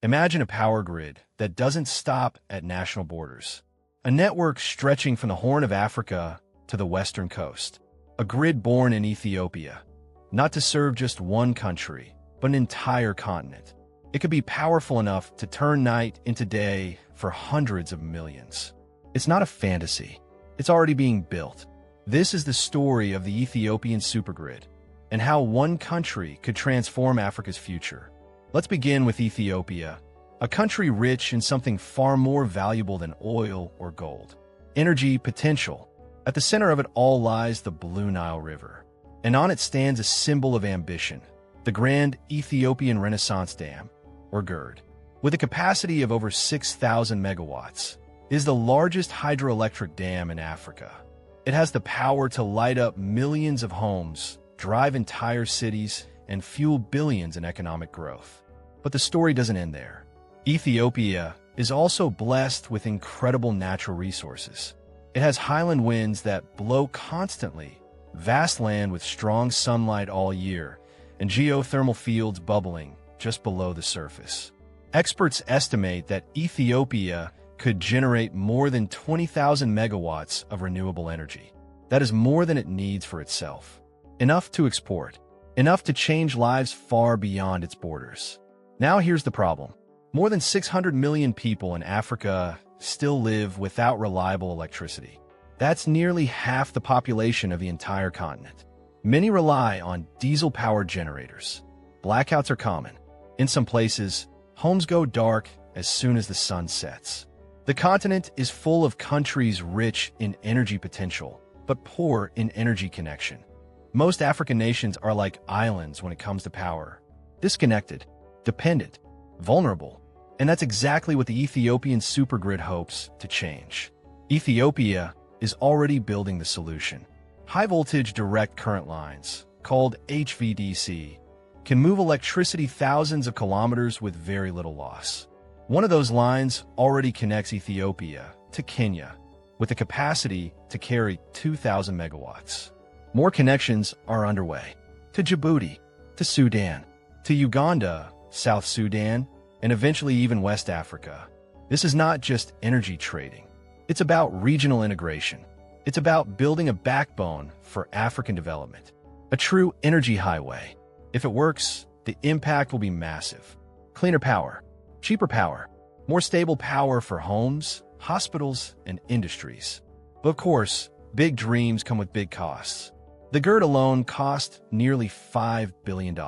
Imagine a power grid that doesn't stop at national borders. A network stretching from the Horn of Africa to the western coast. A grid born in Ethiopia, not to serve just one country, but an entire continent. It could be powerful enough to turn night into day for hundreds of millions. It's not a fantasy. It's already being built. This is the story of the Ethiopian supergrid and how one country could transform Africa's future. Let's begin with Ethiopia, a country rich in something far more valuable than oil or gold. Energy potential. At the center of it all lies the Blue Nile River, and on it stands a symbol of ambition, the Grand Ethiopian Renaissance Dam, or GERD. With a capacity of over 6,000 megawatts, it is the largest hydroelectric dam in Africa. It has the power to light up millions of homes, drive entire cities, and fuel billions in economic growth. But the story doesn't end there. Ethiopia is also blessed with incredible natural resources. It has highland winds that blow constantly, vast land with strong sunlight all year, and geothermal fields bubbling just below the surface. Experts estimate that Ethiopia could generate more than 20,000 megawatts of renewable energy. That is more than it needs for itself. Enough to export. Enough to change lives far beyond its borders. Now here's the problem. More than 600 million people in Africa still live without reliable electricity. That's nearly half the population of the entire continent. Many rely on diesel-powered generators. Blackouts are common. In some places, homes go dark as soon as the sun sets. The continent is full of countries rich in energy potential, but poor in energy connection. Most African nations are like islands when it comes to power. Disconnected, dependent, vulnerable. And that's exactly what the Ethiopian supergrid hopes to change. Ethiopia is already building the solution. High-voltage direct current lines, called HVDC, can move electricity thousands of kilometers with very little loss. One of those lines already connects Ethiopia to Kenya, with the capacity to carry 2,000 megawatts. More connections are underway, to Djibouti, to Sudan, to Uganda, South Sudan, and eventually even West Africa. This is not just energy trading. It's about regional integration. It's about building a backbone for African development, a true energy highway. If it works, the impact will be massive. Cleaner power, cheaper power, more stable power for homes, hospitals, and industries. But of course, big dreams come with big costs. The GERD alone cost nearly $5 billion.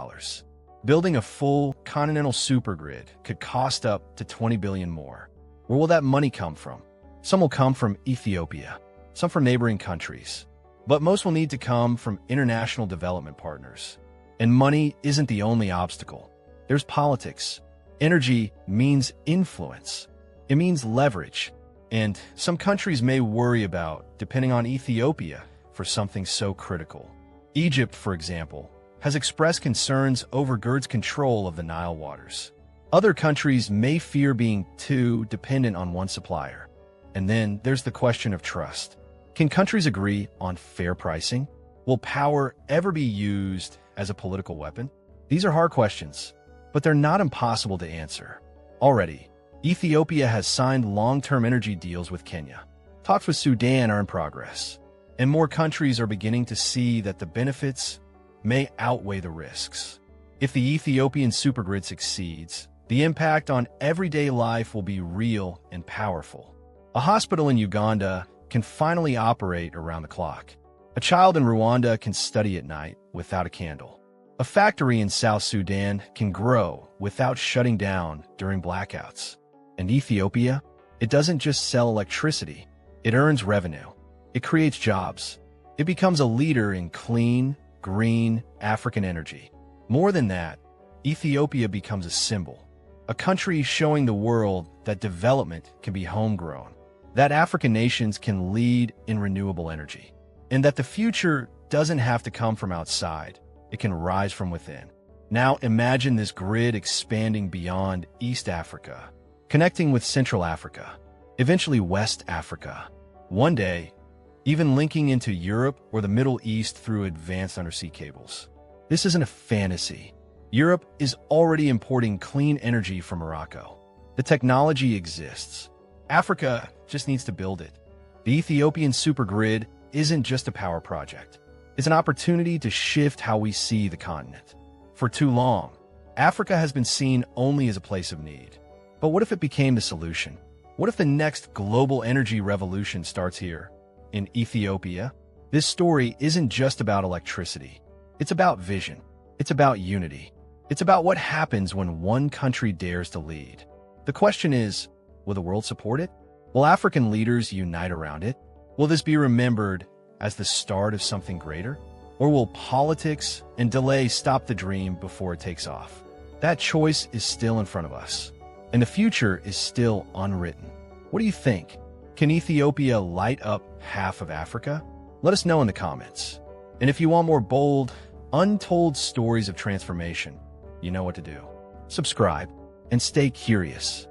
Building a full continental supergrid could cost up to $20 billion more. Where will that money come from? Some will come from Ethiopia, some from neighboring countries, but most will need to come from international development partners. And money isn't the only obstacle. There's politics. Energy means influence. It means leverage. And some countries may worry about depending on Ethiopia for something so critical. Egypt, for example, has expressed concerns over GERD's control of the Nile waters. Other countries may fear being too dependent on one supplier. And then there's the question of trust. Can countries agree on fair pricing? Will power ever be used as a political weapon? These are hard questions, but they're not impossible to answer. Already, Ethiopia has signed long-term energy deals with Kenya. Talks with Sudan are in progress, and more countries are beginning to see that the benefits may outweigh the risks. If the Ethiopian supergrid succeeds, the impact on everyday life will be real and powerful. A hospital in Uganda can finally operate around the clock. A child in Rwanda can study at night without a candle. A factory in South Sudan can grow without shutting down during blackouts. And Ethiopia? It doesn't just sell electricity. It earns revenue. It creates jobs. It becomes a leader in clean, green African energy. More than that, Ethiopia becomes a symbol, a country showing the world that development can be homegrown, that African nations can lead in renewable energy, and that the future doesn't have to come from outside, it can rise from within. Now imagine this grid expanding beyond East Africa, connecting with Central Africa, eventually West Africa. One day, even linking into Europe or the Middle East through advanced undersea cables. This isn't a fantasy. Europe is already importing clean energy from Morocco. The technology exists. Africa just needs to build it. The Ethiopian supergrid isn't just a power project. It's an opportunity to shift how we see the continent. For too long, Africa has been seen only as a place of need. But what if it became the solution? What if the next global energy revolution starts here, in Ethiopia? This story isn't just about electricity. It's about vision. It's about unity. It's about what happens when one country dares to lead. The question is, will the world support it? Will African leaders unite around it? Will this be remembered as the start of something greater? Or will politics and delay stop the dream before it takes off? That choice is still in front of us, and the future is still unwritten. What do you think? Can Ethiopia light up half of Africa? Let us know in the comments. And if you want more bold, untold stories of transformation, you know what to do. Subscribe and stay curious.